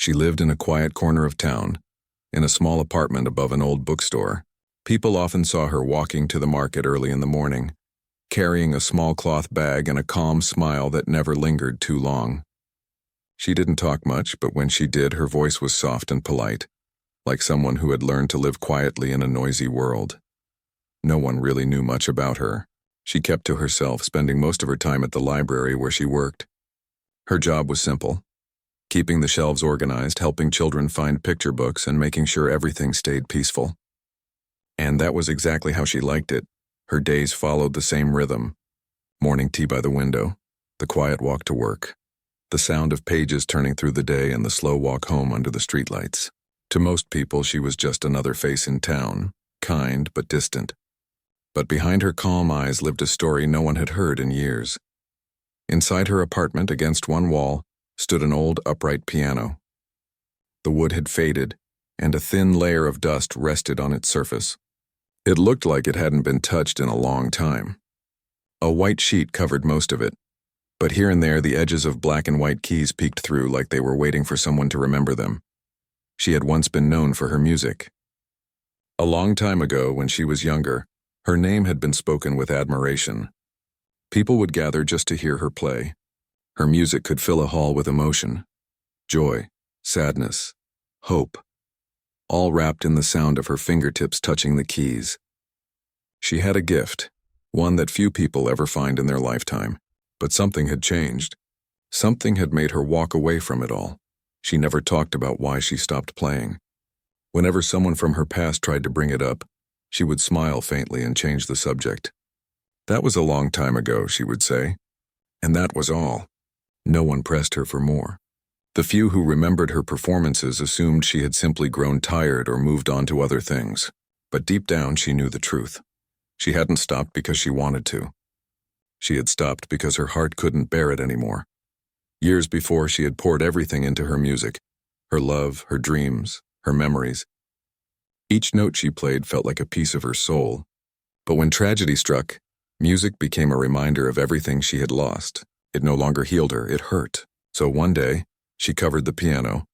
She lived in a quiet corner of town, in a small apartment above an old bookstore. People often saw her walking to the market early in the morning, carrying a small cloth bag and a calm smile that never lingered too long. She didn't talk much, but when she did, her voice was soft and polite, like someone who had learned to live quietly in a noisy world. No one really knew much about her. She kept to herself, spending most of her time at the library where she worked. Her job was simple: keeping the shelves organized, helping children find picture books, and making sure everything stayed peaceful. And that was exactly how she liked it. Her days followed the same rhythm: morning tea by the window, the quiet walk to work, the sound of pages turning through the day, and the slow walk home under the streetlights. To most people, she was just another face in town, kind but distant. But behind her calm eyes lived a story no one had heard in years. Inside her apartment, against one wall, stood an old upright piano. The wood had faded, and a thin layer of dust rested on its surface. It looked like it hadn't been touched in a long time. A white sheet covered most of it, but here and there the edges of black and white keys peeked through like they were waiting for someone to remember them. She had once been known for her music. A long time ago, when she was younger, her name had been spoken with admiration. People would gather just to hear her play. Her music could fill a hall with emotion, joy, sadness, hope, all wrapped in the sound of her fingertips touching the keys. She had a gift, one that few people ever find in their lifetime. But something had changed. Something had made her walk away from it all. She never talked about why she stopped playing. Whenever someone from her past tried to bring it up, she would smile faintly and change the subject. That was a long time ago, she would say. And that was all. No one pressed her for more. The few who remembered her performances assumed she had simply grown tired or moved on to other things. But deep down, she knew the truth. She hadn't stopped because she wanted to. She had stopped because her heart couldn't bear it anymore. Years before, she had poured everything into her music: her love, her dreams, her memories. Each note she played felt like a piece of her soul. But when tragedy struck, music became a reminder of everything she had lost. It no longer healed her, it hurt. So one day, she covered the piano,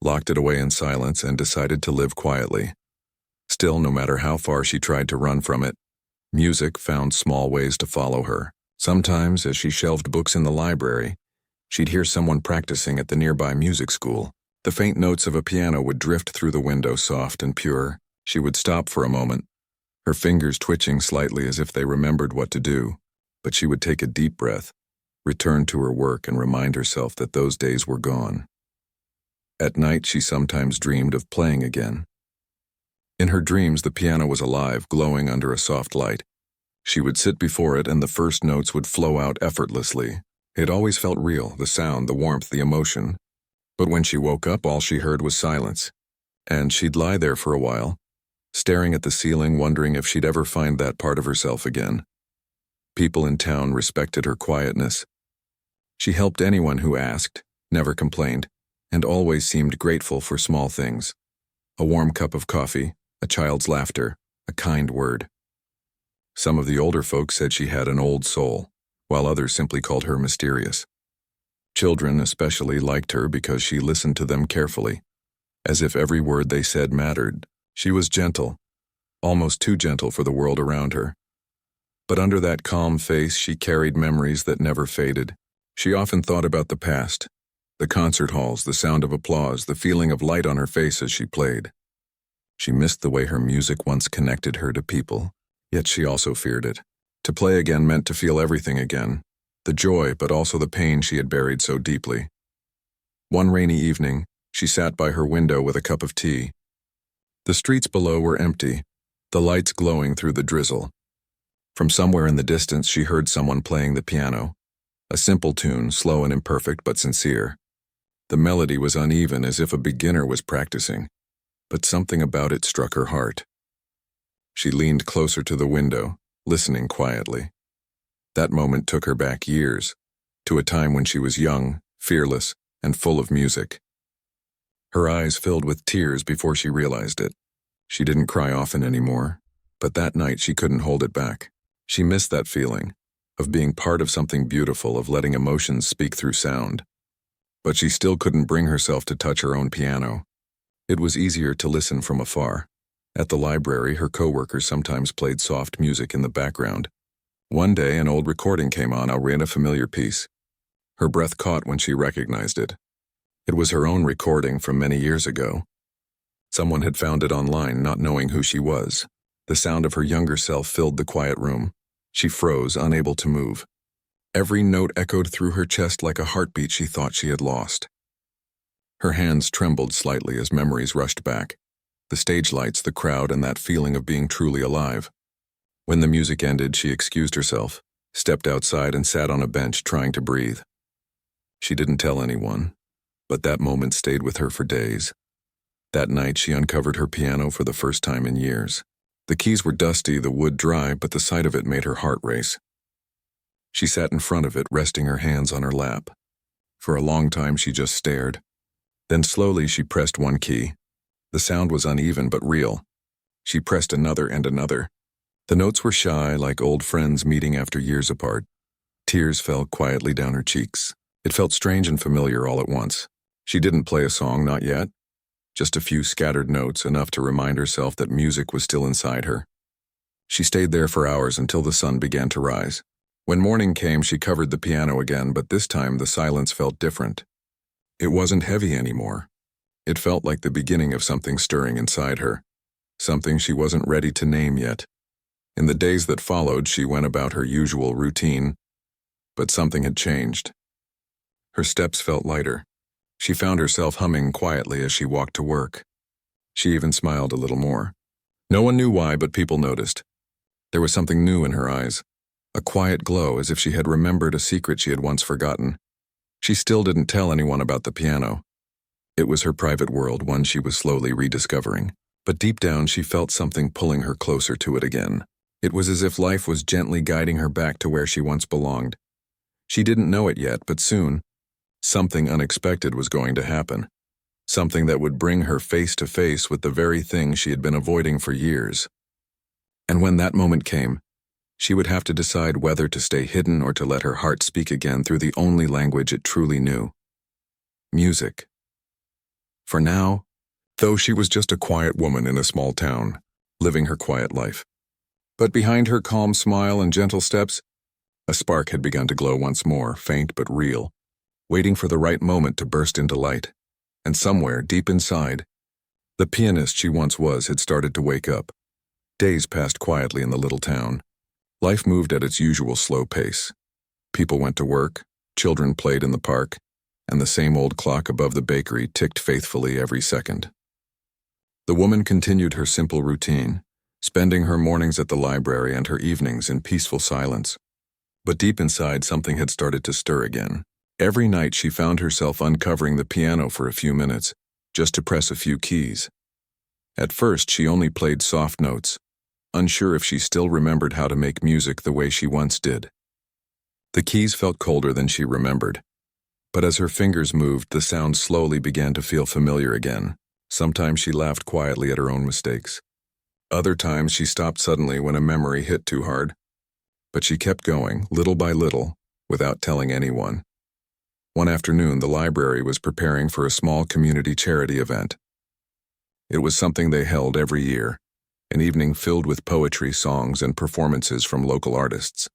locked it away in silence, and decided to live quietly. Still, no matter how far she tried to run from it, music found small ways to follow her. Sometimes, as she shelved books in the library, she'd hear someone practicing at the nearby music school. The faint notes of a piano would drift through the window, soft and pure. She would stop for a moment, her fingers twitching slightly as if they remembered what to do. But she would take a deep breath, return to her work, and remind herself that those days were gone. At night, she sometimes dreamed of playing again. In her dreams, the piano was alive, glowing under a soft light. She would sit before it, and the first notes would flow out effortlessly. It always felt real, the sound, the warmth, the emotion. But when she woke up, all she heard was silence. And she'd lie there for a while, staring at the ceiling, wondering if she'd ever find that part of herself again. People in town respected her quietness. She helped anyone who asked, never complained, and always seemed grateful for small things: a warm cup of coffee, a child's laughter, a kind word. Some of the older folks said she had an old soul, while others simply called her mysterious. Children especially liked her because she listened to them carefully, as if every word they said mattered. She was gentle, almost too gentle for the world around her. But under that calm face, she carried memories that never faded. She often thought about the past, the concert halls, the sound of applause, the feeling of light on her face as she played. She missed the way her music once connected her to people, yet she also feared it. To play again meant to feel everything again, the joy but also the pain she had buried so deeply. One rainy evening, she sat by her window with a cup of tea. The streets below were empty, the lights glowing through the drizzle. From somewhere in the distance, she heard someone playing the piano. A simple tune, slow and imperfect but sincere. The melody was uneven, as if a beginner was practicing, but something about it struck her heart. She leaned closer to the window, listening quietly. That moment took her back years, to a time when she was young, fearless, and full of music. Her eyes filled with tears before she realized it. She didn't cry often anymore, but that night she couldn't hold it back. She missed that feeling, of being part of something beautiful, of letting emotions speak through sound. but she still couldn't bring herself to touch her own piano. It was easier to listen from afar. At the library, her coworkers sometimes played soft music in the background. One day, an old recording came on, a familiar piece. Her breath caught when she recognized it. It was her own recording from many years ago. Someone had found it online, not knowing who she was. The sound of her younger self filled the quiet room. She froze, unable to move. Every note echoed through her chest like a heartbeat she thought she had lost. Her hands trembled slightly as memories rushed back. The stage lights, the crowd, and that feeling of being truly alive. When the music ended, she excused herself, stepped outside, and sat on a bench trying to breathe. She didn't tell anyone, but that moment stayed with her for days. That night, she uncovered her piano for the first time in years. The keys were dusty, the wood dry, but the sight of it made her heart race. She sat in front of it, resting her hands on her lap. For a long time, she just stared. Then slowly, she pressed one key. The sound was uneven but real. She pressed another and another. The notes were shy, like old friends meeting after years apart. Tears fell quietly down her cheeks. It felt strange and familiar all at once. She didn't play a song, not yet. Just a few scattered notes, enough to remind herself that music was still inside her. She stayed there for hours until the sun began to rise. When morning came, she covered the piano again, but this time the silence felt different. It wasn't heavy anymore. It felt like the beginning of something stirring inside her, something she wasn't ready to name yet. In the days that followed, she went about her usual routine, but something had changed. Her steps felt lighter. She found herself humming quietly as she walked to work. She even smiled a little more. No one knew why, but people noticed. There was something new in her eyes, a quiet glow as if she had remembered a secret she had once forgotten. She still didn't tell anyone about the piano. It was her private world, one she was slowly rediscovering. But deep down, she felt something pulling her closer to it again. It was as if life was gently guiding her back to where she once belonged. She didn't know it yet, but soon, something unexpected was going to happen. Something that would bring her face to face with the very thing she had been avoiding for years. And when that moment came, she would have to decide whether to stay hidden or to let her heart speak again through the only language it truly knew. Music. For now, though she was just a quiet woman in a small town, living her quiet life. But behind her calm smile and gentle steps, a spark had begun to glow once more, faint but real, waiting for the right moment to burst into light. And somewhere, deep inside, the pianist she once was had started to wake up. Days passed quietly in the little town. Life moved at its usual slow pace. People went to work, children played in the park, and the same old clock above the bakery ticked faithfully every second. The woman continued her simple routine, spending her mornings at the library and her evenings in peaceful silence. But deep inside, something had started to stir again. Every night she found herself uncovering the piano for a few minutes, just to press a few keys. At first, she only played soft notes, unsure if she still remembered how to make music the way she once did. The keys felt colder than she remembered, but as her fingers moved, the sound slowly began to feel familiar again. Sometimes she laughed quietly at her own mistakes. Other times she stopped suddenly when a memory hit too hard. But she kept going, little by little, without telling anyone. One afternoon, the library was preparing for a small community charity event. It was something they held every year, an evening filled with poetry, songs, and performances from local artists.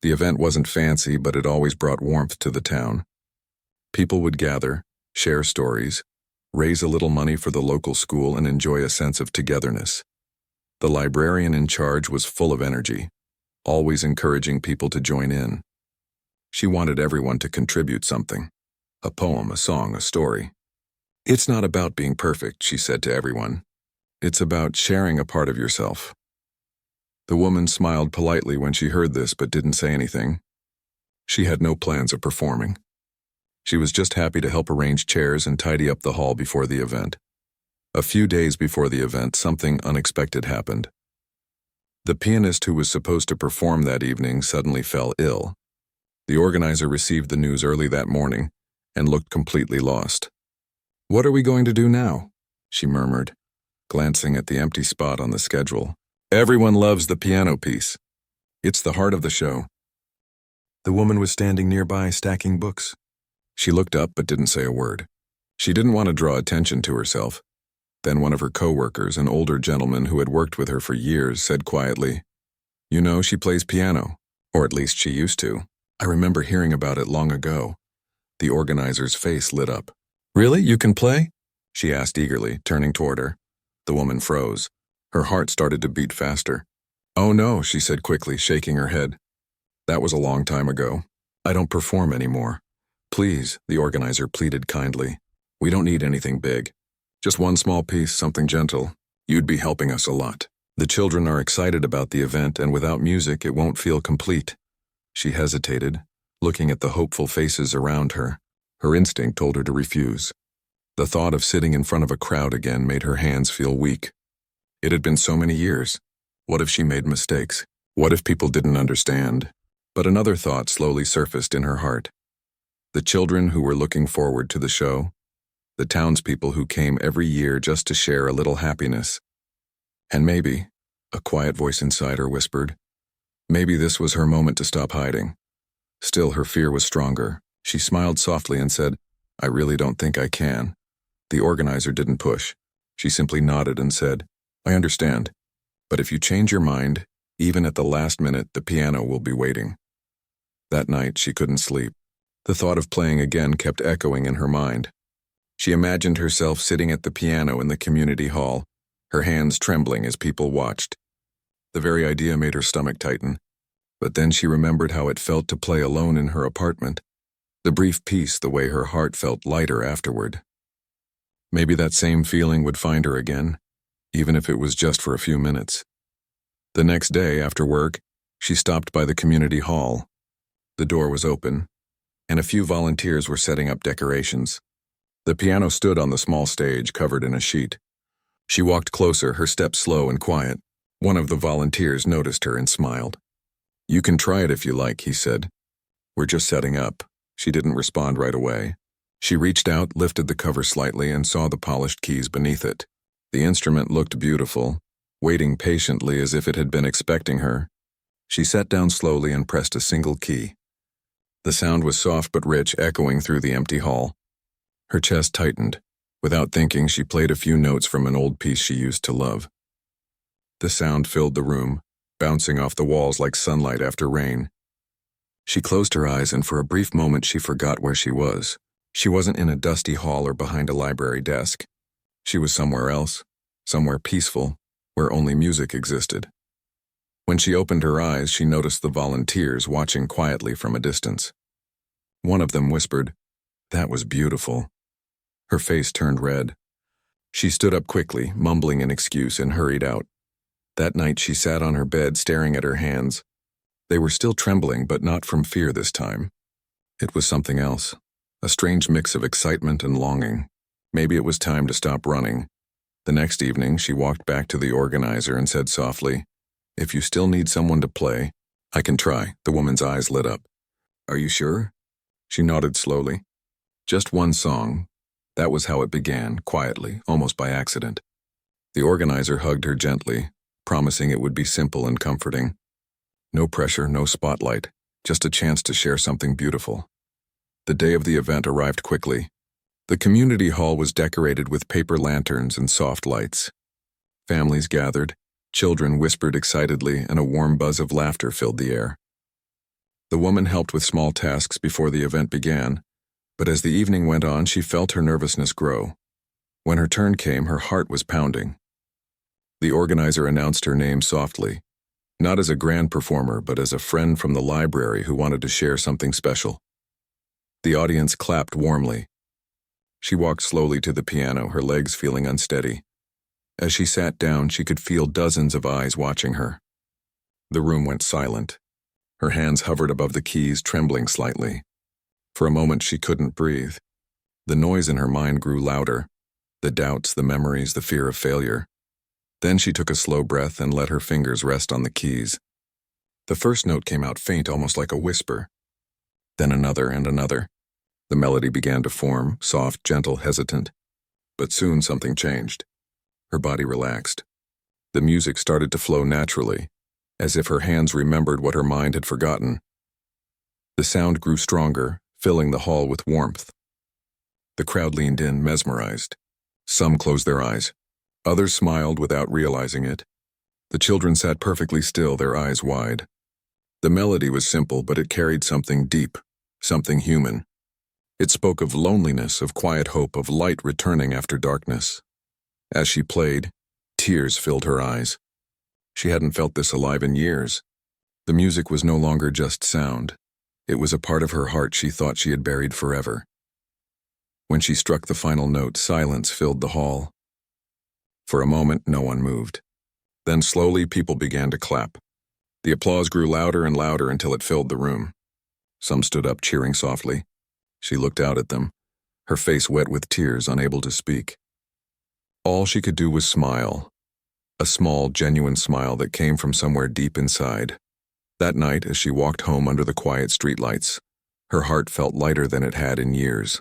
The event wasn't fancy, but it always brought warmth to the town. People would gather, share stories, raise a little money for the local school, and enjoy a sense of togetherness. The librarian in charge was full of energy, always encouraging people to join in. She wanted everyone to contribute something, a poem, a song, a story. "It's not about being perfect," she said to everyone. "It's about sharing a part of yourself." The woman smiled politely when she heard this but didn't say anything. She had no plans of performing. She was just happy to help arrange chairs and tidy up the hall before the event. A few days before the event, something unexpected happened. The pianist who was supposed to perform that evening suddenly fell ill. The organizer received the news early that morning and looked completely lost. "What are we going to do now?" she murmured, glancing at the empty spot on the schedule. "Everyone loves the piano piece. It's the heart of the show." The woman was standing nearby, stacking books. She looked up but didn't say a word. She didn't want to draw attention to herself. Then one of her co-workers, an older gentleman who had worked with her for years, said quietly, "You know, she plays piano, or at least she used to. I remember hearing about it long ago." The organizer's face lit up. "Really? You can play?" she asked eagerly, turning toward her. The woman froze. Her heart started to beat faster. "Oh no," she said quickly, shaking her head. "That was a long time ago. I don't perform anymore. Please," the organizer pleaded kindly. "We don't need anything big. Just one small piece, something gentle. You'd be helping us a lot. The children are excited about the event, and without music, it won't feel complete." She hesitated, looking at the hopeful faces around her. Her instinct told her to refuse. The thought of sitting in front of a crowd again made her hands feel weak. It had been so many years. What if she made mistakes? What if people didn't understand? But another thought slowly surfaced in her heart. The children who were looking forward to the show, the townspeople who came every year just to share a little happiness. And maybe, a quiet voice inside her whispered, maybe this was her moment to stop hiding. Still, her fear was stronger. She smiled softly and said, "I really don't think I can." The organizer didn't push. She simply nodded and said, "I understand. But if you change your mind, even at the last minute, the piano will be waiting." That night, she couldn't sleep. The thought of playing again kept echoing in her mind. She imagined herself sitting at the piano in the community hall, her hands trembling as people watched. The very idea made her stomach tighten. But then she remembered how it felt to play alone in her apartment. The brief peace, the way her heart felt lighter afterward. Maybe that same feeling would find her again, even if it was just for a few minutes. The next day, after work, she stopped by the community hall. The door was open, and a few volunteers were setting up decorations. The piano stood on the small stage, covered in a sheet. She walked closer, her steps slow and quiet. One of the volunteers noticed her and smiled. "You can try it if you like," he said. "We're just setting up." She didn't respond right away. She reached out, lifted the cover slightly, and saw the polished keys beneath it. The instrument looked beautiful, waiting patiently as if it had been expecting her. She sat down slowly and pressed a single key. The sound was soft but rich, echoing through the empty hall. Her chest tightened. Without thinking, she played a few notes from an old piece she used to love. The sound filled the room, bouncing off the walls like sunlight after rain. She closed her eyes, and for a brief moment she forgot where she was. She wasn't in a dusty hall or behind a library desk. She was somewhere else, somewhere peaceful, where only music existed. When she opened her eyes, she noticed the volunteers watching quietly from a distance. One of them whispered, "That was beautiful." Her face turned red. She stood up quickly, mumbling an excuse, and hurried out. That night she sat on her bed staring at her hands. They were still trembling, but not from fear this time. It was something else, a strange mix of excitement and longing. Maybe it was time to stop running. The next evening, she walked back to the organizer and said softly, "If you still need someone to play, I can try." The woman's eyes lit up. "Are you sure?" She nodded slowly. "Just one song." That was how it began, quietly, almost by accident. The organizer hugged her gently, promising it would be simple and comforting. No pressure, no spotlight, just a chance to share something beautiful. The day of the event arrived quickly. The community hall was decorated with paper lanterns and soft lights. Families gathered, children whispered excitedly, and a warm buzz of laughter filled the air. The woman helped with small tasks before the event began, but as the evening went on, she felt her nervousness grow. When her turn came, her heart was pounding. The organizer announced her name softly, not as a grand performer, but as a friend from the library who wanted to share something special. The audience clapped warmly. She walked slowly to the piano, her legs feeling unsteady. As she sat down, she could feel dozens of eyes watching her. The room went silent. Her hands hovered above the keys, trembling slightly. For a moment, she couldn't breathe. The noise in her mind grew louder. The doubts, the memories, the fear of failure. Then she took a slow breath and let her fingers rest on the keys. The first note came out faint, almost like a whisper. Then another and another. The melody began to form, soft, gentle, hesitant. But soon something changed. Her body relaxed. The music started to flow naturally, as if her hands remembered what her mind had forgotten. The sound grew stronger, filling the hall with warmth. The crowd leaned in, mesmerized. Some closed their eyes. Others smiled without realizing it. The children sat perfectly still, their eyes wide. The melody was simple, but it carried something deep, something human. It spoke of loneliness, of quiet hope, of light returning after darkness. As she played, tears filled her eyes. She hadn't felt this alive in years. The music was no longer just sound. It was a part of her heart she thought she had buried forever. When she struck the final note, silence filled the hall. For a moment, no one moved. Then slowly, people began to clap. The applause grew louder and louder until it filled the room. Some stood up, cheering softly. She looked out at them, her face wet with tears, unable to speak. All she could do was smile, a small, genuine smile that came from somewhere deep inside. That night, as she walked home under the quiet streetlights, her heart felt lighter than it had in years.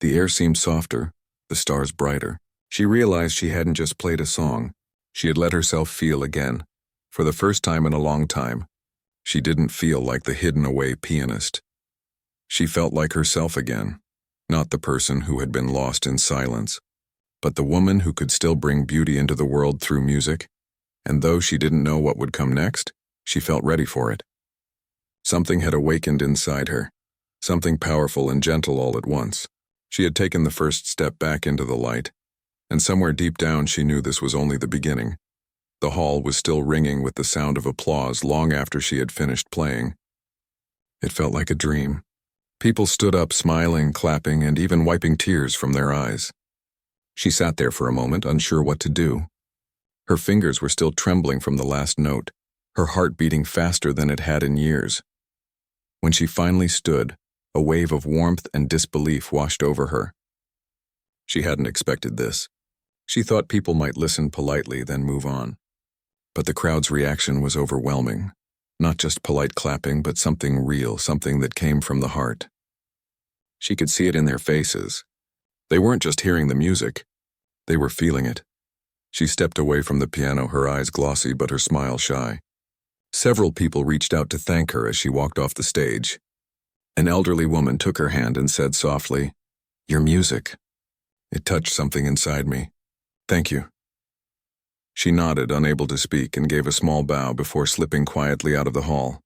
The air seemed softer, the stars brighter. She realized she hadn't just played a song. She had let herself feel again. For the first time in a long time, she didn't feel like the hidden-away pianist. She felt like herself again, not the person who had been lost in silence, but the woman who could still bring beauty into the world through music. And though she didn't know what would come next, she felt ready for it. Something had awakened inside her, something powerful and gentle all at once. She had taken the first step back into the light, and somewhere deep down she knew this was only the beginning. The hall was still ringing with the sound of applause long after she had finished playing. It felt like a dream. People stood up, smiling, clapping, and even wiping tears from their eyes. She sat there for a moment, unsure what to do. Her fingers were still trembling from the last note, her heart beating faster than it had in years. When she finally stood, a wave of warmth and disbelief washed over her. She hadn't expected this. She thought people might listen politely, then move on. But the crowd's reaction was overwhelming. Not just polite clapping, but something real, something that came from the heart. She could see it in their faces. They weren't just hearing the music. They were feeling it. She stepped away from the piano, her eyes glossy but her smile shy. Several people reached out to thank her as she walked off the stage. An elderly woman took her hand and said softly, "Your music. It touched something inside me. Thank you." She nodded, unable to speak, and gave a small bow before slipping quietly out of the hall.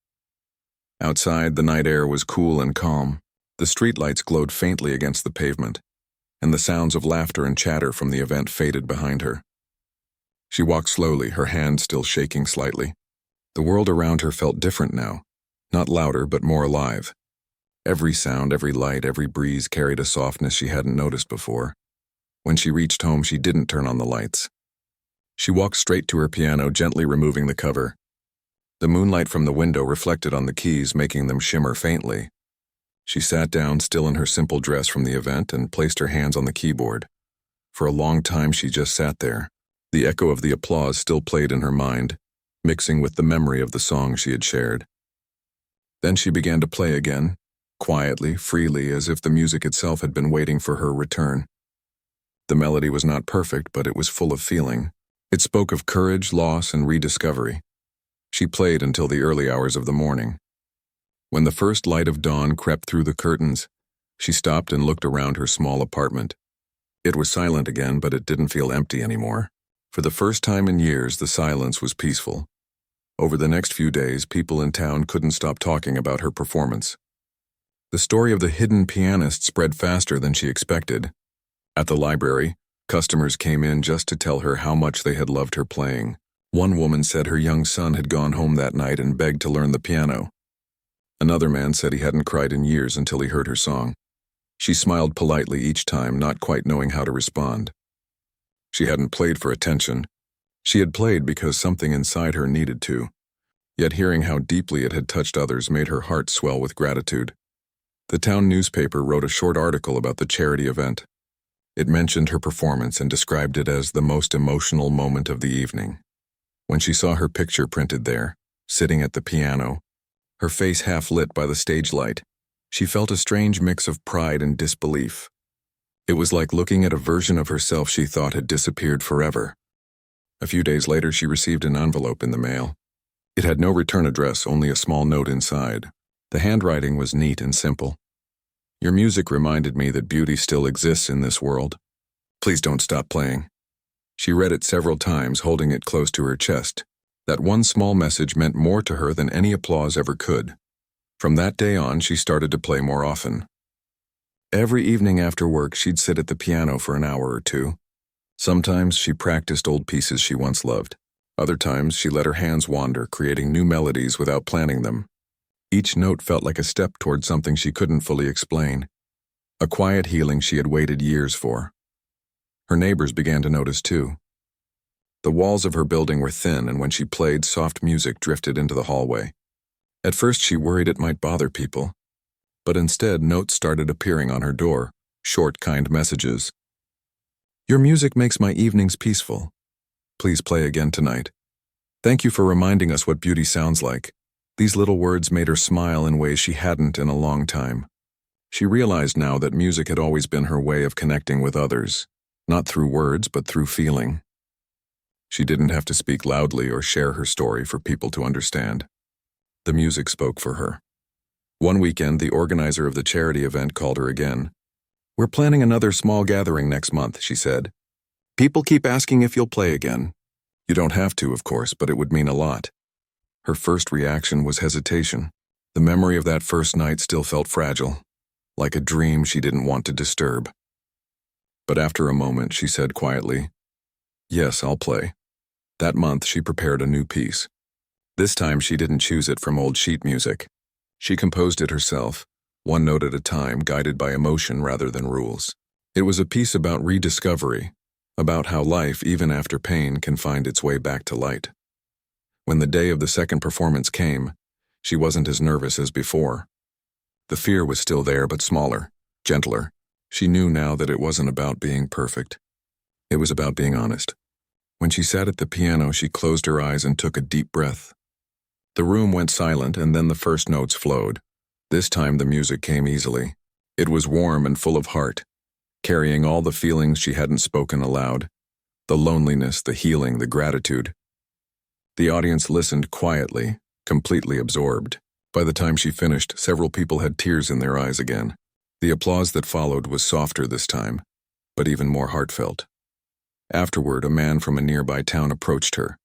Outside, the night air was cool and calm. The streetlights glowed faintly against the pavement, and the sounds of laughter and chatter from the event faded behind her. She walked slowly, her hand still shaking slightly. The world around her felt different now, not louder but more alive. Every sound, every light, every breeze carried a softness she hadn't noticed before. When she reached home, she didn't turn on the lights. She walked straight to her piano, gently removing the cover. The moonlight from the window reflected on the keys, making them shimmer faintly. She sat down, still in her simple dress from the event, and placed her hands on the keyboard. For a long time she just sat there. The echo of the applause still played in her mind, mixing with the memory of the song she had shared. Then she began to play again, quietly, freely, as if the music itself had been waiting for her return. The melody was not perfect, but it was full of feeling. It spoke of courage, loss, and rediscovery. She played until the early hours of the morning. When the first light of dawn crept through the curtains, she stopped and looked around her small apartment. It was silent again, but it didn't feel empty anymore. For the first time in years, the silence was peaceful. Over the next few days, people in town couldn't stop talking about her performance. The story of the hidden pianist spread faster than she expected. At the library, customers came in just to tell her how much they had loved her playing. One woman said her young son had gone home that night and begged to learn the piano. Another man said he hadn't cried in years until he heard her song. She smiled politely each time, not quite knowing how to respond. She hadn't played for attention. She had played because something inside her needed to. Yet hearing how deeply it had touched others made her heart swell with gratitude. The town newspaper wrote a short article about the charity event. It mentioned her performance and described it as the most emotional moment of the evening. When she saw her picture printed there, sitting at the piano, her face half lit by the stage light, she felt a strange mix of pride and disbelief. It was like looking at a version of herself she thought had disappeared forever. A few days later, she received an envelope in the mail. It had no return address, only a small note inside. The handwriting was neat and simple. Your music reminded me that beauty still exists in this world. Please don't stop playing. She read it several times, holding it close to her chest. That one small message meant more to her than any applause ever could. From that day on, she started to play more often. Every evening after work, she'd sit at the piano for an hour or two. Sometimes she practiced old pieces she once loved. Other times, she let her hands wander, creating new melodies without planning them. Each note felt like a step toward something she couldn't fully explain. A quiet healing she had waited years for. Her neighbors began to notice too. The walls of her building were thin, and when she played, soft music drifted into the hallway. At first, she worried it might bother people. But instead, notes started appearing on her door, short, kind messages. Your music makes my evenings peaceful. Please play again tonight. Thank you for reminding us what beauty sounds like. These little words made her smile in ways she hadn't in a long time. She realized now that music had always been her way of connecting with others, not through words, but through feeling. She didn't have to speak loudly or share her story for people to understand. The music spoke for her. One weekend, the organizer of the charity event called her again. We're planning another small gathering next month, she said. People keep asking if you'll play again. You don't have to, of course, but it would mean a lot. Her first reaction was hesitation. The memory of that first night still felt fragile, like a dream she didn't want to disturb. But after a moment, she said quietly, Yes, I'll play. That month, she prepared a new piece. This time, she didn't choose it from old sheet music. She composed it herself, one note at a time, guided by emotion rather than rules. It was a piece about rediscovery, about how life, even after pain, can find its way back to light. When the day of the second performance came, she wasn't as nervous as before. The fear was still there, but smaller, gentler. She knew now that it wasn't about being perfect. It was about being honest. When she sat at the piano, she closed her eyes and took a deep breath. The room went silent, and then the first notes flowed. This time the music came easily. It was warm and full of heart, carrying all the feelings she hadn't spoken aloud. The loneliness, the healing, the gratitude. The audience listened quietly, completely absorbed. By the time she finished, several people had tears in their eyes again. The applause that followed was softer this time, but even more heartfelt. Afterward, a man from a nearby town approached her.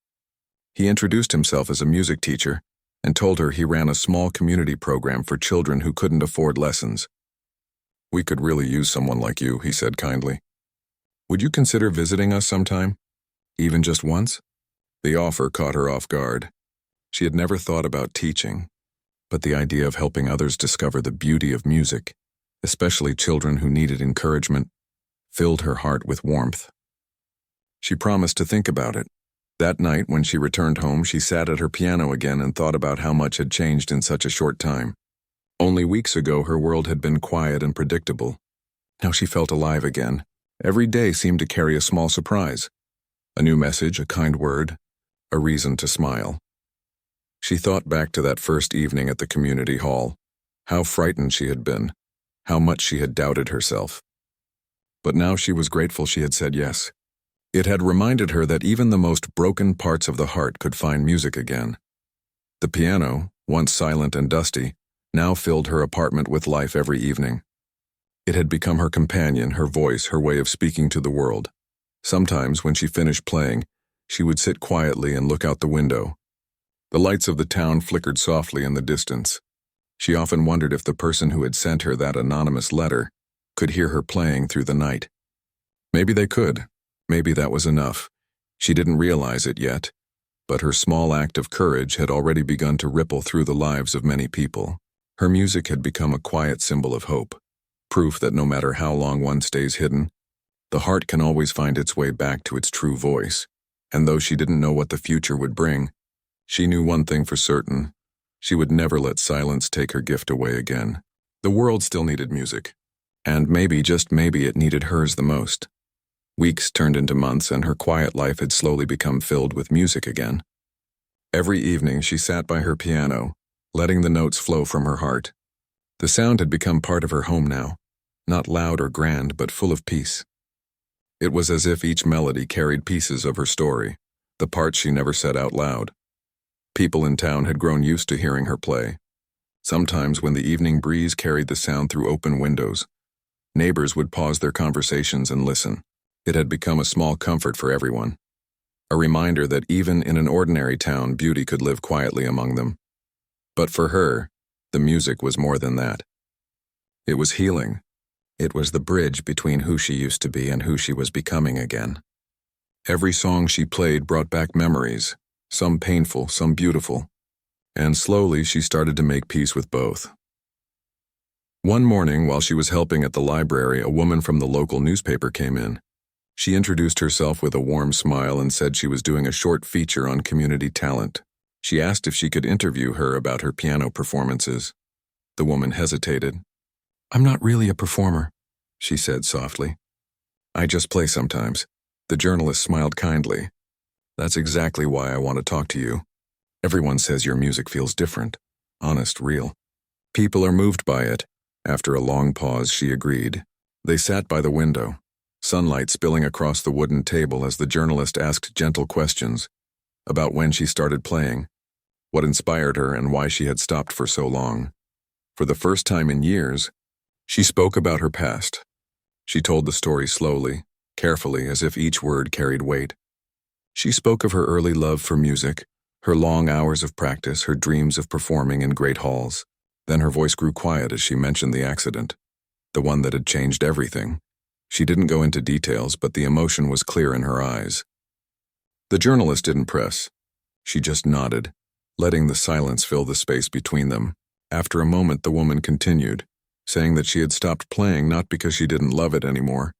He introduced himself as a music teacher and told her he ran a small community program for children who couldn't afford lessons. We could really use someone like you, he said kindly. Would you consider visiting us sometime? Even just once? The offer caught her off guard. She had never thought about teaching, but the idea of helping others discover the beauty of music, especially children who needed encouragement, filled her heart with warmth. She promised to think about it. That night, when she returned home, she sat at her piano again and thought about how much had changed in such a short time. Only weeks ago, her world had been quiet and predictable. Now she felt alive again. Every day seemed to carry a small surprise. A new message, a kind word, a reason to smile. She thought back to that first evening at the community hall, how frightened she had been, how much she had doubted herself. But now she was grateful she had said yes. It had reminded her that even the most broken parts of the heart could find music again. The piano, once silent and dusty, now filled her apartment with life every evening. It had become her companion, her voice, her way of speaking to the world. Sometimes, when she finished playing, she would sit quietly and look out the window. The lights of the town flickered softly in the distance. She often wondered if the person who had sent her that anonymous letter could hear her playing through the night. Maybe they could. Maybe that was enough. She didn't realize it yet, but her small act of courage had already begun to ripple through the lives of many people. Her music had become a quiet symbol of hope, proof that no matter how long one stays hidden, the heart can always find its way back to its true voice. And though she didn't know what the future would bring, she knew one thing for certain: she would never let silence take her gift away again. The world still needed music, and maybe, just maybe, it needed hers the most. Weeks turned into months, and her quiet life had slowly become filled with music again. Every evening she sat by her piano, letting the notes flow from her heart. The sound had become part of her home now, not loud or grand, but full of peace. It was as if each melody carried pieces of her story, the parts she never said out loud. People in town had grown used to hearing her play. Sometimes when the evening breeze carried the sound through open windows, neighbors would pause their conversations and listen. It had become a small comfort for everyone, a reminder that even in an ordinary town, beauty could live quietly among them. But for her, the music was more than that. It was healing. It was the bridge between who she used to be and who she was becoming again. Every song she played brought back memories, some painful, some beautiful, and slowly she started to make peace with both. One morning, while she was helping at the library, a woman from the local newspaper came in. She introduced herself with a warm smile and said she was doing a short feature on community talent. She asked if she could interview her about her piano performances. The woman hesitated. "I'm not really a performer," she said softly. "I just play sometimes." The journalist smiled kindly. "That's exactly why I want to talk to you. Everyone says your music feels different, honest, real. People are moved by it." After a long pause, she agreed. They sat by the window, sunlight spilling across the wooden table as the journalist asked gentle questions about when she started playing, what inspired her, and why she had stopped for so long. For the first time in years, she spoke about her past. She told the story slowly, carefully, as if each word carried weight. She spoke of her early love for music, her long hours of practice, her dreams of performing in great halls. Then her voice grew quiet as she mentioned the accident, the one that had changed everything. She didn't go into details, but the emotion was clear in her eyes. The journalist didn't press. She just nodded, letting the silence fill the space between them. After a moment, the woman continued, saying that she had stopped playing not because she didn't love it anymore,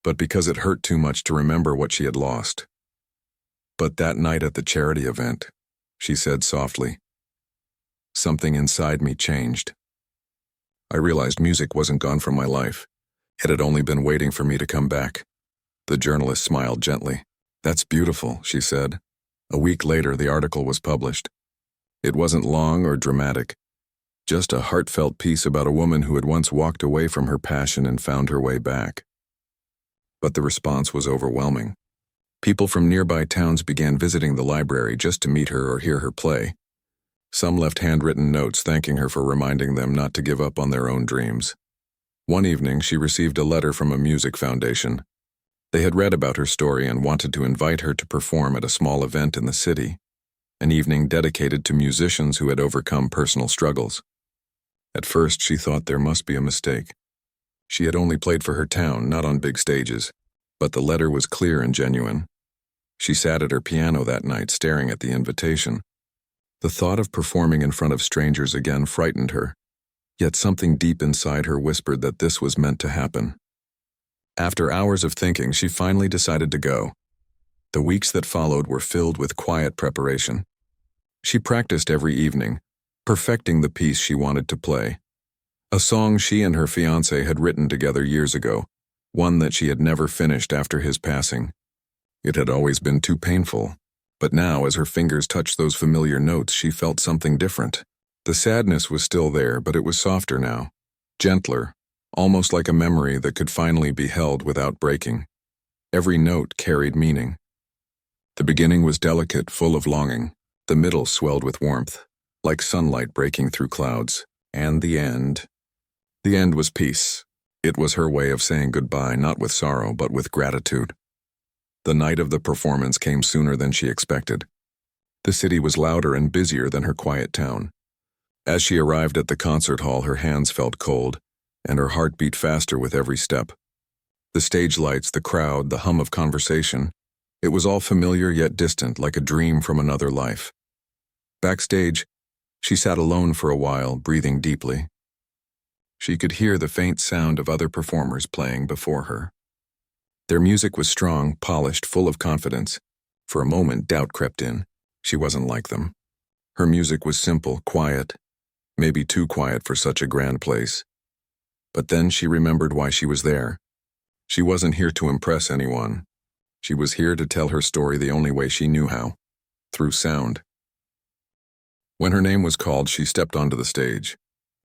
but because it hurt too much to remember what she had lost. "But that night at the charity event," she said softly, "something inside me changed. I realized music wasn't gone from my life. It had only been waiting for me to come back." The journalist smiled gently. "That's beautiful," she said. A week later, the article was published. It wasn't long or dramatic, just a heartfelt piece about a woman who had once walked away from her passion and found her way back. But the response was overwhelming. People from nearby towns began visiting the library just to meet her or hear her play. Some left handwritten notes thanking her for reminding them not to give up on their own dreams. One evening, she received a letter from a music foundation. They had read about her story and wanted to invite her to perform at a small event in the city, an evening dedicated to musicians who had overcome personal struggles. At first, she thought there must be a mistake. She had only played for her town, not on big stages, but the letter was clear and genuine. She sat at her piano that night, staring at the invitation. The thought of performing in front of strangers again frightened her, yet something deep inside her whispered that this was meant to happen. After hours of thinking, she finally decided to go. The weeks that followed were filled with quiet preparation. She practiced every evening, perfecting the piece she wanted to play. A song she and her fiancé had written together years ago, one that she had never finished after his passing. It had always been too painful, but now, as her fingers touched those familiar notes, she felt something different. The sadness was still there, but it was softer now, gentler, almost like a memory that could finally be held without breaking. Every note carried meaning. The beginning was delicate, full of longing. The middle swelled with warmth, like sunlight breaking through clouds. And the end. The end was peace. It was her way of saying goodbye, not with sorrow, but with gratitude. The night of the performance came sooner than she expected. The city was louder and busier than her quiet town. As she arrived at the concert hall, her hands felt cold, and her heart beat faster with every step. The stage lights, the crowd, the hum of conversation, it was all familiar yet distant, like a dream from another life. Backstage, she sat alone for a while, breathing deeply. She could hear the faint sound of other performers playing before her. Their music was strong, polished, full of confidence. For a moment, doubt crept in. She wasn't like them. Her music was simple, quiet, maybe too quiet for such a grand place. But then she remembered why she was there. She wasn't here to impress anyone. She was here to tell her story the only way she knew how, through sound. When her name was called, she stepped onto the stage.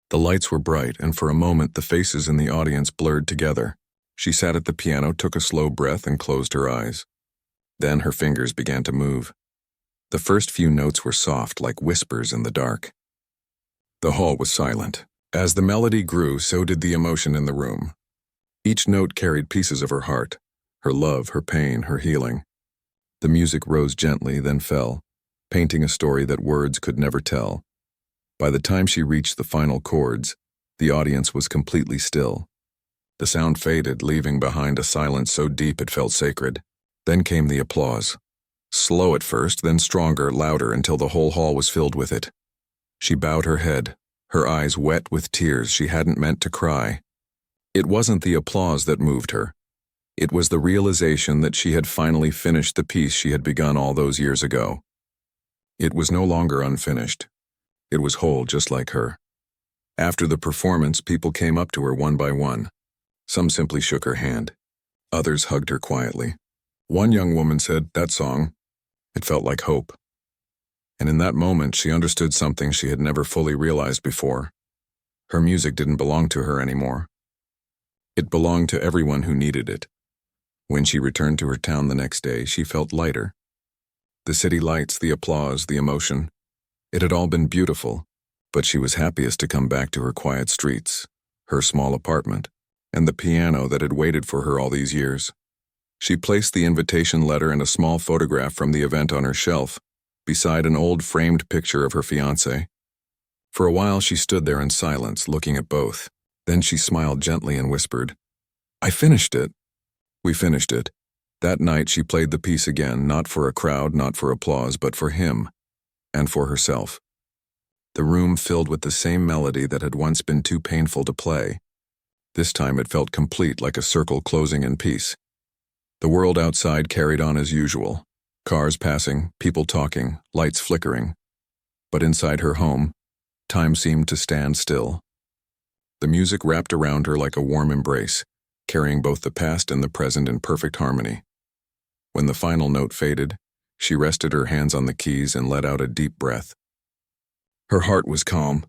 The lights were bright, and for a moment the faces in the audience blurred together. She sat at the piano, took a slow breath, and closed her eyes. Then her fingers began to move. The first few notes were soft, like whispers in the dark. The hall was silent. As the melody grew, so did the emotion in the room. Each note carried pieces of her heart, her love, her pain, her healing. The music rose gently, then fell, painting a story that words could never tell. By the time she reached the final chords, the audience was completely still. The sound faded, leaving behind a silence so deep it felt sacred. Then came the applause. Slow at first, then stronger, louder, until the whole hall was filled with it. She bowed her head, her eyes wet with tears she hadn't meant to cry. It wasn't the applause that moved her. It was the realization that she had finally finished the piece she had begun all those years ago. It was no longer unfinished. It was whole, just like her. After the performance, people came up to her one by one. Some simply shook her hand. Others hugged her quietly. One young woman said, "That song." It felt like hope. And in that moment, she understood something she had never fully realized before. Her music didn't belong to her anymore. It belonged to everyone who needed it. When she returned to her town the next day, she felt lighter. The city lights, the applause, the emotion. It had all been beautiful, but she was happiest to come back to her quiet streets, her small apartment, and the piano that had waited for her all these years. She placed the invitation letter and a small photograph from the event on her shelf, beside an old framed picture of her fiancé. For a while she stood there in silence, looking at both. Then she smiled gently and whispered, "I finished it." We finished it. That night she played the piece again, not for a crowd, not for applause, but for him, and for herself. The room filled with the same melody that had once been too painful to play. This time it felt complete, like a circle closing in peace. The world outside carried on as usual. Cars passing, people talking, lights flickering. But inside her home, time seemed to stand still. The music wrapped around her like a warm embrace, carrying both the past and the present in perfect harmony. When the final note faded, she rested her hands on the keys and let out a deep breath. Her heart was calm.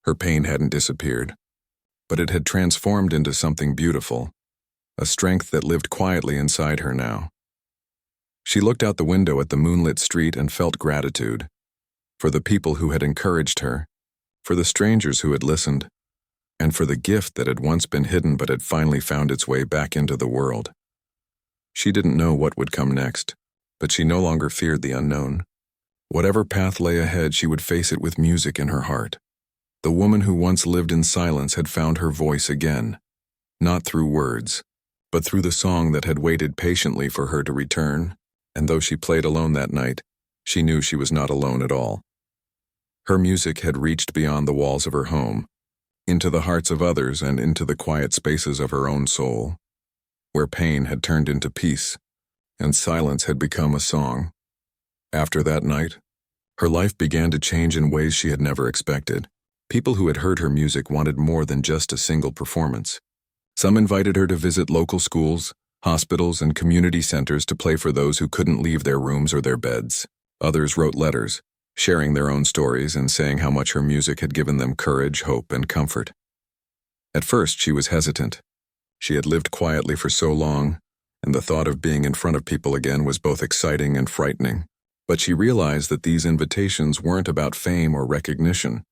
Her pain hadn't disappeared, but it had transformed into something beautiful, a strength that lived quietly inside her now. She looked out the window at the moonlit street and felt gratitude for the people who had encouraged her, for the strangers who had listened, and for the gift that had once been hidden but had finally found its way back into the world. She didn't know what would come next, but she no longer feared the unknown. Whatever path lay ahead, she would face it with music in her heart. The woman who once lived in silence had found her voice again, not through words, but through the song that had waited patiently for her to return, and though she played alone that night, she knew she was not alone at all. Her music had reached beyond the walls of her home, into the hearts of others and into the quiet spaces of her own soul, where pain had turned into peace, and silence had become a song. After that night, her life began to change in ways she had never expected. People who had heard her music wanted more than just a single performance. Some invited her to visit local schools, hospitals, and community centers to play for those who couldn't leave their rooms or their beds. Others wrote letters, sharing their own stories and saying how much her music had given them courage, hope, and comfort. At first, she was hesitant. She had lived quietly for so long, and the thought of being in front of people again was both exciting and frightening. But she realized that these invitations weren't about fame or recognition.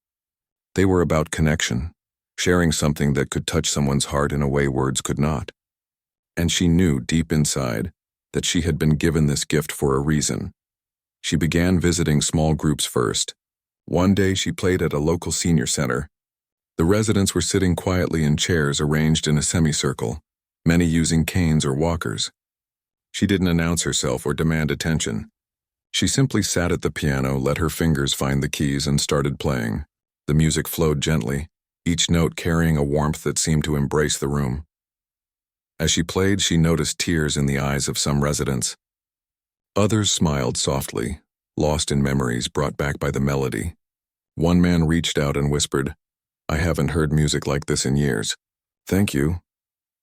They were about connection, sharing something that could touch someone's heart in a way words could not. And she knew deep inside that she had been given this gift for a reason. She began visiting small groups first. One day she played at a local senior center. The residents were sitting quietly in chairs arranged in a semicircle, many using canes or walkers. She didn't announce herself or demand attention. She simply sat at the piano, let her fingers find the keys, and started playing. The music flowed gently, each note carrying a warmth that seemed to embrace the room. As she played, she noticed tears in the eyes of some residents. Others smiled softly, lost in memories brought back by the melody. One man reached out and whispered, "I haven't heard music like this in years." "Thank you."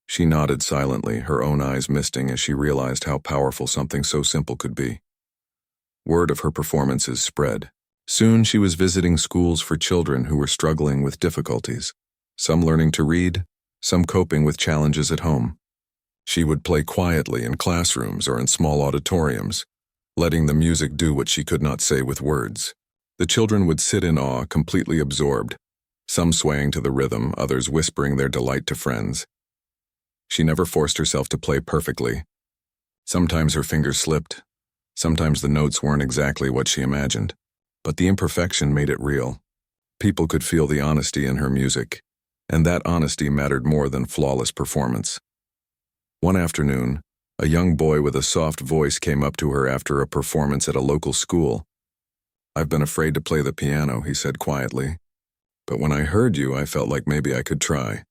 She nodded silently, her own eyes misting as she realized how powerful something so simple could be. Word of her performances spread. Soon she was visiting schools for children who were struggling with difficulties, some learning to read, some coping with challenges at home. She would play quietly in classrooms or in small auditoriums, letting the music do what she could not say with words. The children would sit in awe, completely absorbed, some swaying to the rhythm, others whispering their delight to friends. She never forced herself to play perfectly. Sometimes her fingers slipped, sometimes the notes weren't exactly what she imagined, but the imperfection made it real. People could feel the honesty in her music, and that honesty mattered more than flawless performance. One afternoon, a young boy with a soft voice came up to her after a performance at a local school. "I've been afraid to play the piano," he said quietly, "but when I heard you, I felt like maybe I could try."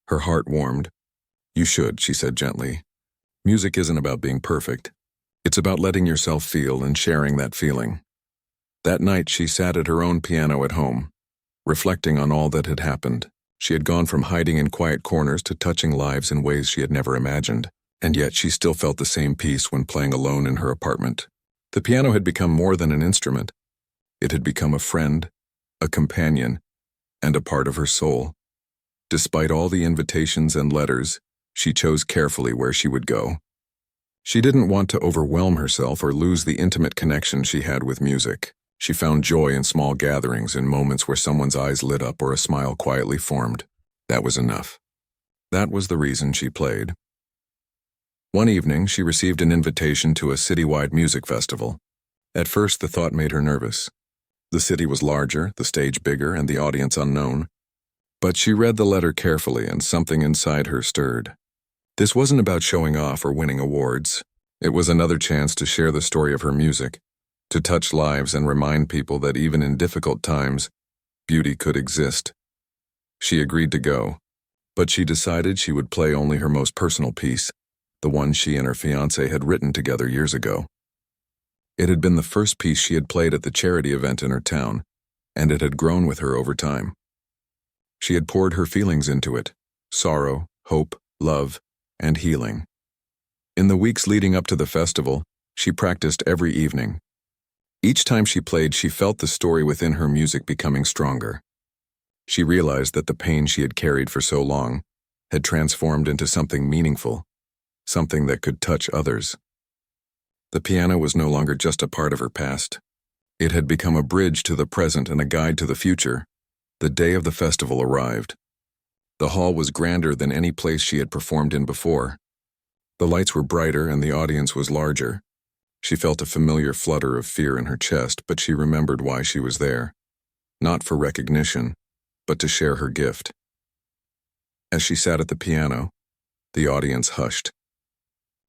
Her heart warmed. "You should," she said gently. "Music isn't about being perfect. It's about letting yourself feel and sharing that feeling." That night, she sat at her own piano at home, reflecting on all that had happened. She had gone from hiding in quiet corners to touching lives in ways she had never imagined, and yet she still felt the same peace when playing alone in her apartment. The piano had become more than an instrument. It had become a friend, a companion, and a part of her soul. Despite all the invitations and letters, she chose carefully where she would go. She didn't want to overwhelm herself or lose the intimate connection she had with music. She found joy in small gatherings, in moments where someone's eyes lit up or a smile quietly formed. That was enough. That was the reason she played. One evening, she received an invitation to a citywide music festival. At first, the thought made her nervous. The city was larger, the stage bigger, and the audience unknown. But she read the letter carefully, and something inside her stirred. This wasn't about showing off or winning awards. It was another chance to share the story of her music, to touch lives and remind people that even in difficult times, beauty could exist. She agreed to go, but she decided she would play only her most personal piece, the one she and her fiancé had written together years ago. It had been the first piece she had played at the charity event in her town, and it had grown with her over time. She had poured her feelings into it: sorrow, hope, love, and healing. In the weeks leading up to the festival, she practiced every evening. Each time she played, she felt the story within her music becoming stronger. She realized that the pain she had carried for so long had transformed into something meaningful, something that could touch others. The piano was no longer just a part of her past. It had become a bridge to the present and a guide to the future. The day of the festival arrived. The hall was grander than any place she had performed in before. The lights were brighter and the audience was larger. She felt a familiar flutter of fear in her chest, but she remembered why she was there. Not for recognition, but to share her gift. As she sat at the piano, the audience hushed.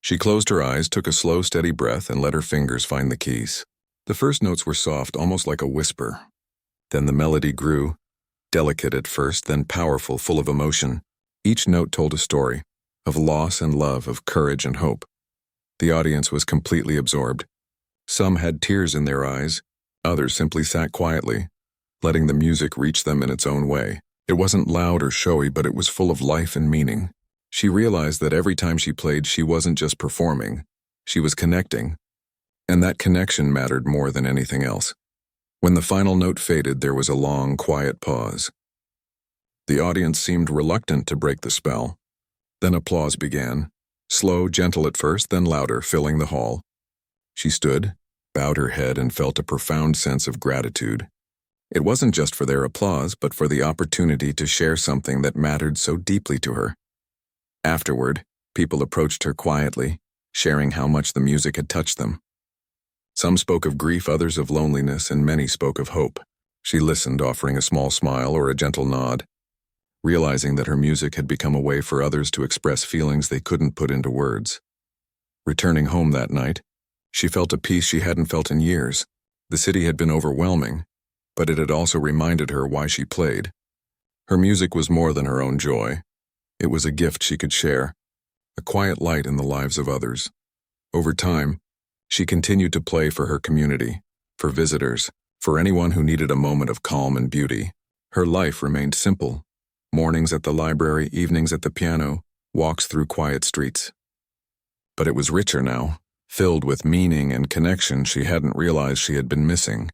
She closed her eyes, took a slow, steady breath, and let her fingers find the keys. The first notes were soft, almost like a whisper. Then the melody grew, delicate at first, then powerful, full of emotion. Each note told a story, of loss and love, of courage and hope. The audience was completely absorbed. Some had tears in their eyes, others simply sat quietly, letting the music reach them in its own way. It wasn't loud or showy, but it was full of life and meaning. She realized that every time she played, she wasn't just performing, she was connecting, and that connection mattered more than anything else. When the final note faded, there was a long, quiet pause. The audience seemed reluctant to break the spell. Then applause began. Slow, gentle at first, then louder, filling the hall. She stood, bowed her head, and felt a profound sense of gratitude. It wasn't just for their applause, but for the opportunity to share something that mattered so deeply to her. Afterward, people approached her quietly, sharing how much the music had touched them. Some spoke of grief, others of loneliness, and many spoke of hope. She listened, offering a small smile or a gentle nod, realizing that her music had become a way for others to express feelings they couldn't put into words. Returning home that night, she felt a peace she hadn't felt in years. The city had been overwhelming, but it had also reminded her why she played. Her music was more than her own joy. It was a gift she could share, a quiet light in the lives of others. Over time, she continued to play for her community, for visitors, for anyone who needed a moment of calm and beauty. Her life remained simple. Mornings at the library, evenings at the piano, walks through quiet streets. But it was richer now, filled with meaning and connection she hadn't realized she had been missing.